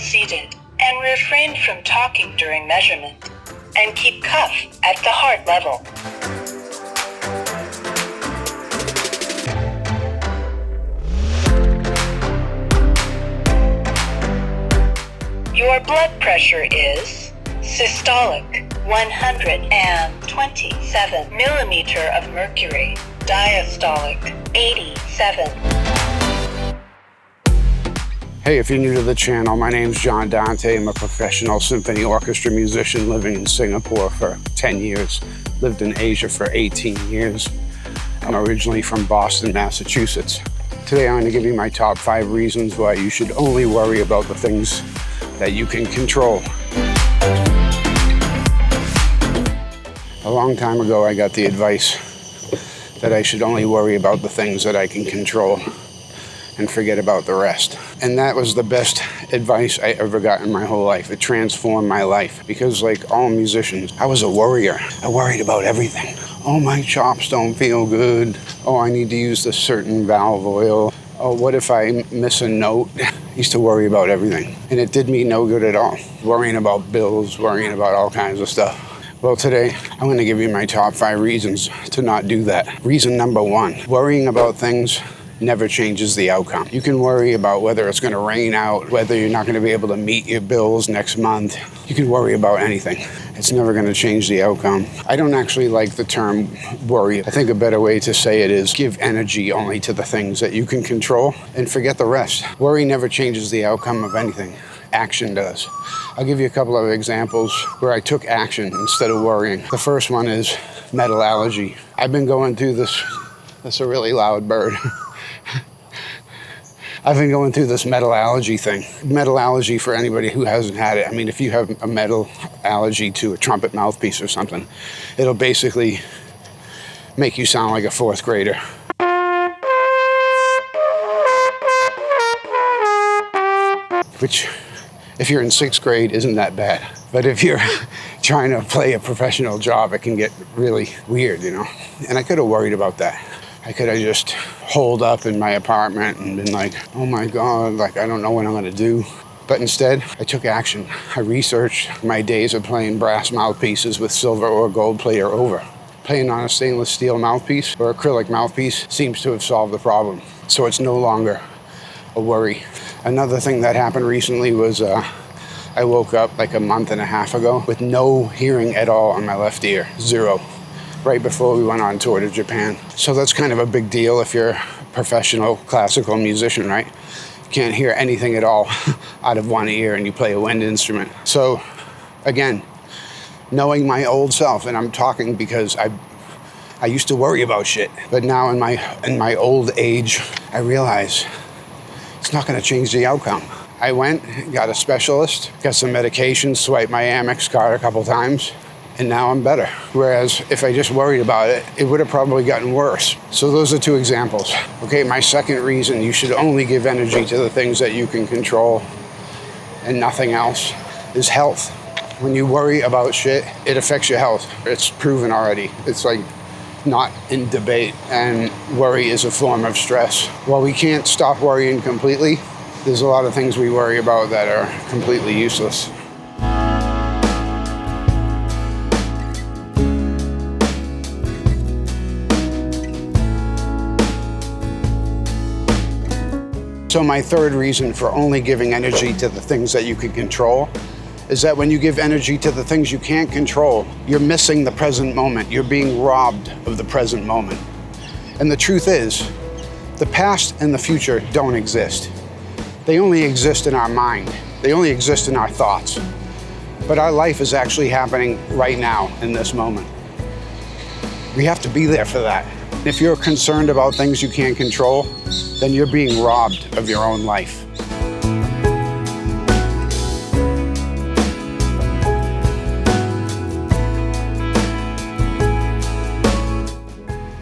seated, and refrain from talking during measurement, and keep cuff at the heart level. Your blood pressure is systolic, 127 millimeter of mercury, diastolic, 87. Hey, if you're new to the channel, my name's Dante. I'm a professional symphony orchestra musician living in Singapore for 10 years. Lived in Asia for 18 years. I'm originally from Boston, Massachusetts. Today I'm going to give you my top 5 reasons why you should only worry about the things that you can control. A long time ago, I got the advice that I should only worry about the things that I can control and forget about the rest. And that was the best advice I ever got in my whole life. It transformed my life because, like all musicians, I was a worrier. I worried about everything. Oh, my chops don't feel good. Oh, I need to use this certain valve oil. Oh, what if I miss a note? I used to worry about everything, and it did me no good at all. Worrying about bills, worrying about all kinds of stuff. Well, today, I'm gonna give you my top 5 reasons to not do that. Reason number 1, worrying about things never changes the outcome. You can worry about whether it's gonna rain out, whether you're not gonna be able to meet your bills next month. You can worry about anything. It's never gonna change the outcome. I don't actually like the term worry. I think a better way to say it is give energy only to the things that you can control and forget the rest. Worry never changes the outcome of anything. Action does. I'll give you a couple of examples where I took action instead of worrying. The first one is metal allergy. I've been going through this, that's a really loud bird. I've been going through this metal allergy thing. Metal allergy, for anybody who hasn't had it, I mean, if you have a metal allergy to a trumpet mouthpiece or something, it'll basically make you sound like a 4th grader. Which, if you're in 6th grade, isn't that bad. But if you're trying to play a professional job, it can get really weird, you know? And I could have worried about that. I could have just holed up in my apartment and been like, oh my God, like, I don't know what I'm gonna do. But instead, I took action. I researched my days of playing brass mouthpieces with silver or gold plate or over. Playing on a stainless steel mouthpiece or acrylic mouthpiece seems to have solved the problem. So it's no longer a worry. Another thing that happened recently was I woke up like a month and a half ago with no hearing at all on my left ear, 0. Right before we went on tour to Japan. So that's kind of a big deal if you're a professional classical musician, right? You can't hear anything at all out of one ear and you play a wind instrument. So again, knowing my old self, and I'm talking because I used to worry about shit, but now in my old age, I realize it's not gonna change the outcome. I went, got a specialist, got some medication, swiped my Amex card a couple times, and now I'm better. Whereas if I just worried about it, it would have probably gotten worse. So those are 2 examples. Okay, my second reason you should only give energy to the things that you can control and nothing else is health. When you worry about shit, it affects your health. It's proven already. It's like not in debate, and worry is a form of stress. While we can't stop worrying completely, there's a lot of things we worry about that are completely useless. So my third reason for only giving energy to the things that you can control is that when you give energy to the things you can't control, you're missing the present moment. You're being robbed of the present moment. And the truth is, the past and the future don't exist. They only exist in our mind. They only exist in our thoughts. But our life is actually happening right now in this moment. We have to be there for that. If you're concerned about things you can't control, then you're being robbed of your own life.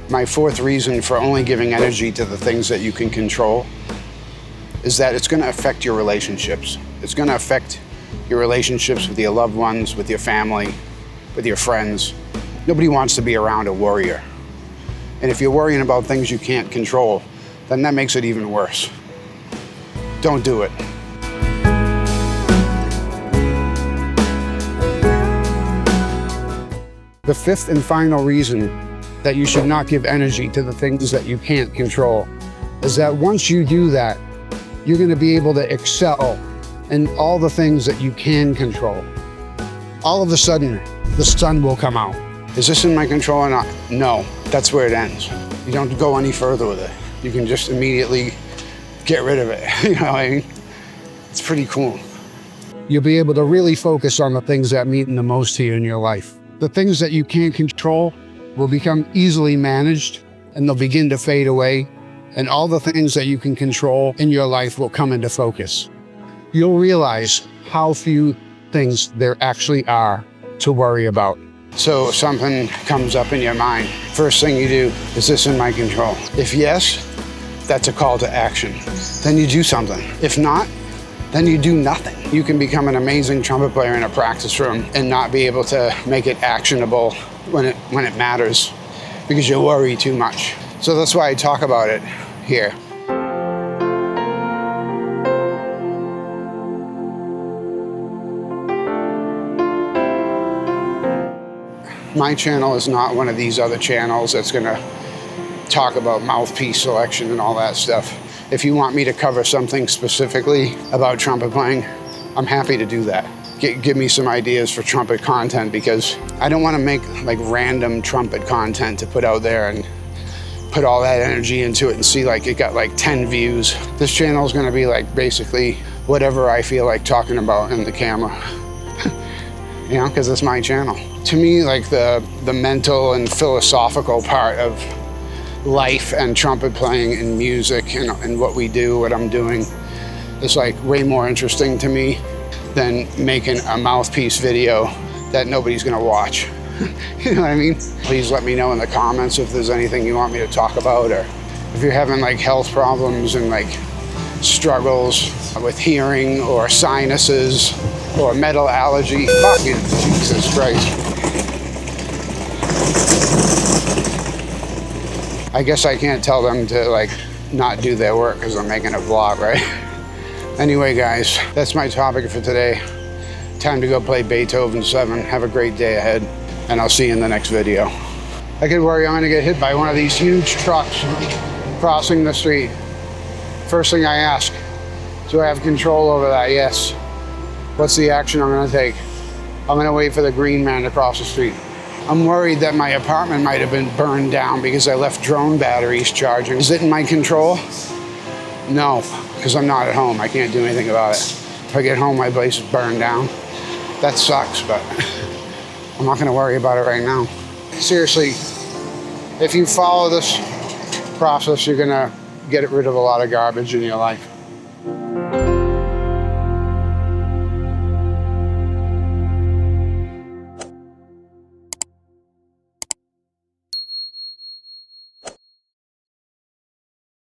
My 4th reason for only giving energy to the things that you can control is that it's going to affect your relationships. It's going to affect your relationships with your loved ones, with your family, with your friends. Nobody wants to be around a worrier. And if you're worrying about things you can't control, then that makes it even worse. Don't do it. The fifth and final reason that you should not give energy to the things that you can't control is that once you do that, you're going to be able to excel in all the things that you can control. All of a sudden, the sun will come out. Is this in my control or not? No, that's where it ends. You don't go any further with it. You can just immediately get rid of it. You know what I mean? It's pretty cool. You'll be able to really focus on the things that mean the most to you in your life. The things that you can't control will become easily managed and they'll begin to fade away. And all the things that you can control in your life will come into focus. You'll realize how few things there actually are to worry about. So if something comes up in your mind, first thing you do, is this in my control? If yes, that's a call to action. Then you do something. If not, then you do nothing. You can become an amazing trumpet player in a practice room and not be able to make it actionable when it matters because you worry too much. So that's why I talk about it here. My channel is not one of these other channels that's gonna talk about mouthpiece selection and all that stuff. If you want me to cover something specifically about trumpet playing, I'm happy to do that. Give me some ideas for trumpet content because I don't want to make like random trumpet content to put out there and put all that energy into it and see like it got like 10 views. This channel is going to be like basically whatever I feel like talking about in the camera, you know, because it's my channel. To me, like the mental and philosophical part of life and trumpet playing and music and what we do, what I'm doing, is like way more interesting to me than making a mouthpiece video that nobody's gonna watch. You know what I mean? Please let me know in the comments if there's anything you want me to talk about, or if you're having like health problems and like struggles with hearing or sinuses or metal allergy. Fucking Jesus Christ. I guess I can't tell them to like not do their work because I'm making a vlog, right? Anyway, guys, that's my topic for today. Time to go play Beethoven 7. Have a great day ahead, and I'll see you in the next video. I could worry I'm gonna get hit by one of these huge trucks crossing the street. First thing I ask, do I have control over that? Yes. What's the action I'm gonna take? I'm gonna wait for the green man to cross the street. I'm worried that my apartment might have been burned down because I left drone batteries charging. Is it in my control? No, because I'm not at home. I can't do anything about it. If I get home, my place is burned down. That sucks, but I'm not gonna worry about it right now. Seriously, if you follow this process, you're gonna get rid of a lot of garbage in your life.